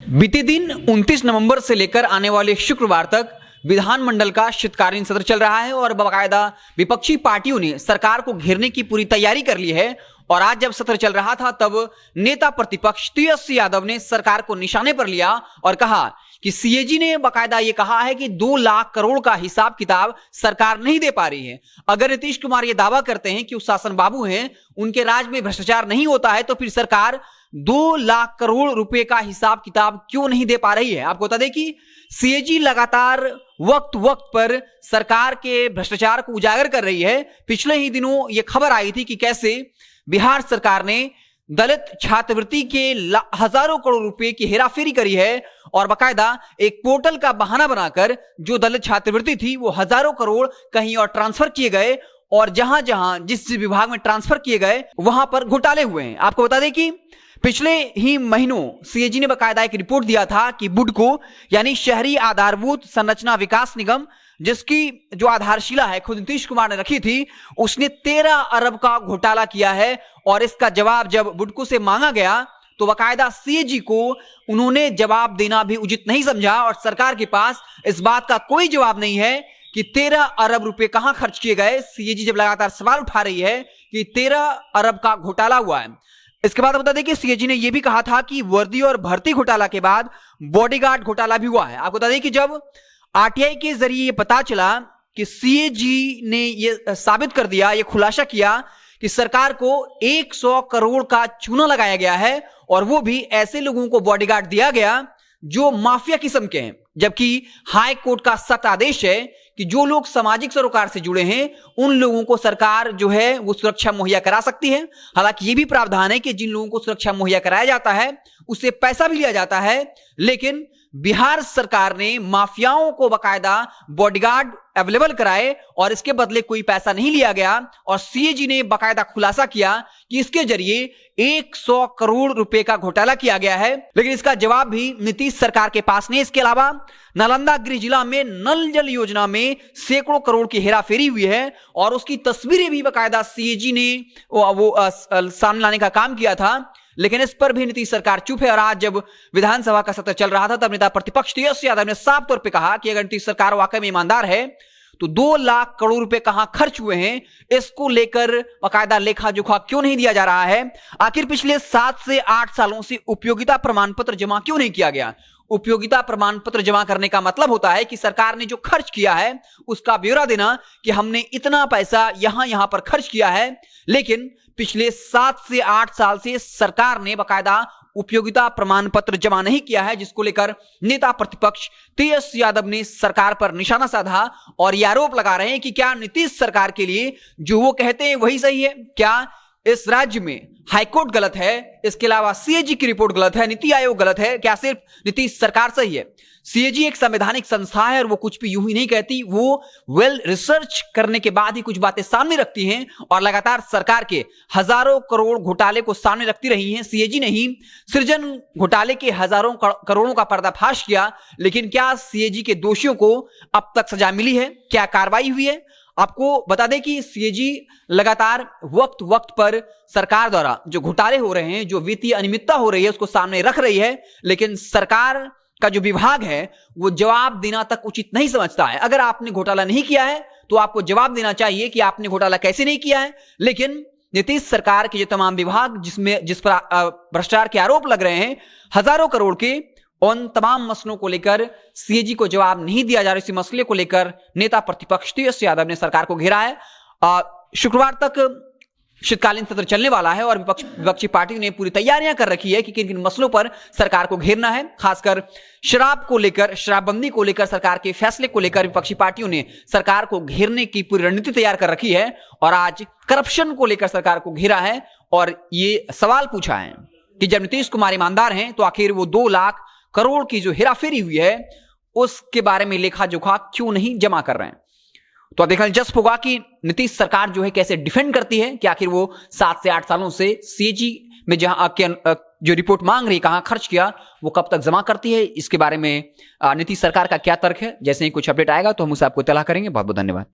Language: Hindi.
बीते दिन 29 नवंबर से लेकर आने वाले शुक्रवार तक विधानमंडल का शीतकालीन सत्र चल रहा है और बाकायदा विपक्षी पार्टियों ने सरकार को घेरने की पूरी तैयारी कर ली है। और आज जब सत्र चल रहा था तब नेता प्रतिपक्ष तेजस्वी यादव ने सरकार को निशाने पर लिया और कहा कि सीएजी ने बाकायदा ये कहा है कि 2 लाख करोड़ का हिसाब किताब सरकार नहीं दे पा रही है। अगर नीतीश कुमार ये दावा करते हैं कि वो शासन बाबू हैं, उनके राज में भ्रष्टाचार नहीं होता है, तो फिर सरकार 2 लाख करोड़ रुपए का हिसाब किताब क्यों नहीं दे पा रही है। आपको बता दें कि सीएजी लगातार वक्त वक्त पर सरकार के भ्रष्टाचार को उजागर कर रही है। पिछले ही दिनों यह खबर आई थी कि कैसे बिहार सरकार ने दलित छात्रवृत्ति के हजारों करोड़ रुपए की हेराफेरी करी है और बाकायदा एक पोर्टल का बहाना बनाकर जो दलित छात्रवृत्ति थी वो हजारों करोड़ कहीं और ट्रांसफर किए गए और जहां जहां जिस विभाग में ट्रांसफर किए गए वहां पर घोटाले हुए हैं। आपको बता दें कि पिछले ही महीनों सीएजी ने बाकायदा एक रिपोर्ट दिया था कि बुडको यानी शहरी आधारभूत संरचना विकास निगम, जिसकी जो आधारशिला है खुद नीतीश कुमार ने रखी थी, उसने 13 अरब का घोटाला किया है। और इसका जवाब जब बुडको से मांगा गया तो बाकायदा सीएजी को उन्होंने जवाब देना भी उचित नहीं समझा और सरकार के पास इस बात का कोई जवाब नहीं है कि 13 अरब रुपए कहां खर्च किए गए। सीएजी जब लगातार सवाल उठा रही है कि 13 अरब का घोटाला हुआ है। इसके बाद बता दें कि सीएजी ने यह भी कहा था कि वर्दी और भर्ती घोटाला के बाद बॉडीगार्ड घोटाला भी हुआ है। आपको बता दें कि जब आरटीआई के जरिए यह पता चला कि सीएजी ने यह साबित कर दिया, यह खुलासा किया कि सरकार को 100 करोड़ का चूना लगाया गया है और वो भी ऐसे लोगों को बॉडीगार्ड दिया गया जो माफिया किस्म के हैं, जबकि हाई कोर्ट का सख्त आदेश है कि जो लोग सामाजिक सरोकार से जुड़े हैं उन लोगों को सरकार जो है वो सुरक्षा मुहैया करा सकती है। हालांकि ये भी प्रावधान है कि जिन लोगों को सुरक्षा मुहैया कराया जाता है उससे पैसा भी लिया जाता है, लेकिन बिहार सरकार ने माफियाओं को बाकायदा बॉडीगार्ड अवेलेबल कराए और इसके बदले कोई पैसा नहीं लिया गया। और सीएजी ने बाकायदा खुलासा किया कि इसके जरिए 100 करोड़ रुपए का घोटाला किया गया है, लेकिन इसका जवाब भी नीतीश सरकार के पास नहीं। इसके अलावा नालंदा गृह जिला में नल जल योजना में सैकड़ों करोड़ की हेराफेरी हुई है और उसकी तस्वीरें भी बाकायदा सीएजी ने वो सामने लाने का काम किया था, लेकिन इस पर भी नीतीश सरकार चुप है। और आज जब विधानसभा का सत्र चल रहा था तब नेता प्रतिपक्ष तेजस्वी यादव ने साफ तौर पर कहा कि अगर नीतीश सरकार वाकई में ईमानदार है तो 2 लाख करोड़ रुपए कहां खर्च हुए हैं, इसको लेकर बाकायदा लेखा जोखा क्यों नहीं दिया जा रहा है। आखिर पिछले 7 से 8 सालों से उपयोगिता प्रमाण पत्र जमा क्यों नहीं किया गया। उपयोगिता प्रमाण पत्र जमा करने का मतलब होता है कि सरकार ने जो खर्च किया है उसका ब्यौरा देना कि हमने इतना पैसा यहां पर खर्च किया है। लेकिन पिछले 7 से 8 साल से सरकार ने बाकायदा उपयोगिता प्रमाण पत्र जमा नहीं किया है, जिसको लेकर नेता प्रतिपक्ष तेजस्वी यादव ने सरकार पर निशाना साधा और यह आरोप लगा रहे हैं कि क्या नीतीश सरकार के लिए जो वो कहते हैं वही सही है। क्या इस राज्य में हाईकोर्ट गलत है, इसके अलावा सीएजी की रिपोर्ट गलत है, नीति आयोग गलत है, क्या सिर्फ नीतीश सरकार सही है। सीएजी एक संवैधानिक संस्था है और वो कुछ भी यूं ही नहीं कहती, वो वेल रिसर्च करने के बाद ही कुछ बातें सामने रखती हैं और लगातार सरकार के हजारों करोड़ घोटाले को सामने रखती रही हैं। सीएजी ने ही सृजन घोटाले के हजारों करोड़ों का पर्दाफाश किया, लेकिन क्या सीएजी के दोषियों को अब तक सजा मिली है, क्या कार्रवाई हुई है। आपको बता दें कि सीएजी लगातार वक्त वक्त पर सरकार द्वारा जो घोटाले हो रहे हैं, जो वित्तीय अनियमितता हो रही है उसको सामने रख रही है, लेकिन सरकार का जो विभाग है वो जवाब देना तक उचित नहीं समझता है। अगर आपने घोटाला नहीं किया है तो आपको जवाब देना चाहिए कि आपने घोटाला कैसे नहीं किया है। लेकिन नीतीश सरकार के जो तमाम विभाग जिस पर भ्रष्टाचार के आरोप लग रहे हैं हजारों करोड़ के, उन तमाम मसलों को लेकर सीएजी को जवाब नहीं दिया जा रहा। इसी मसले को लेकर नेता प्रतिपक्ष तेजस्वी यादव ने सरकार को घेरा है। शुक्रवार तक शीतकालीन सत्र चलने वाला है और विपक्षी पार्टी ने पूरी तैयारियां कर रखी है कि किन किन मसलों पर सरकार को घेरना है। खासकर शराब को लेकर, शराबबंदी को लेकर, सरकार के फैसले को लेकर विपक्षी पार्टियों ने सरकार को घेरने की पूरी रणनीति तैयार कर रखी है और आज करप्शन को लेकर सरकार को घेरा है और ये सवाल पूछा है कि जब नीतीश कुमार ईमानदार हैं तो आखिर वो 2 लाख करोड़ की जो हेराफेरी हुई है उसके बारे में लेखा जोखा क्यों नहीं जमा कर रहे हैं। तो देखना दिलचस्प होगा कि नीतीश सरकार जो है कैसे डिफेंड करती है कि आखिर वो 7 से 8 सालों से सीएजी में जहां जो रिपोर्ट मांग रही कहां खर्च किया वो कब तक जमा करती है। इसके बारे में नीतीश सरकार का क्या तर्क है। जैसे ही कुछ अपडेट आएगा तो हम उसे आपको इत्तला करेंगे। बहुत बहुत धन्यवाद।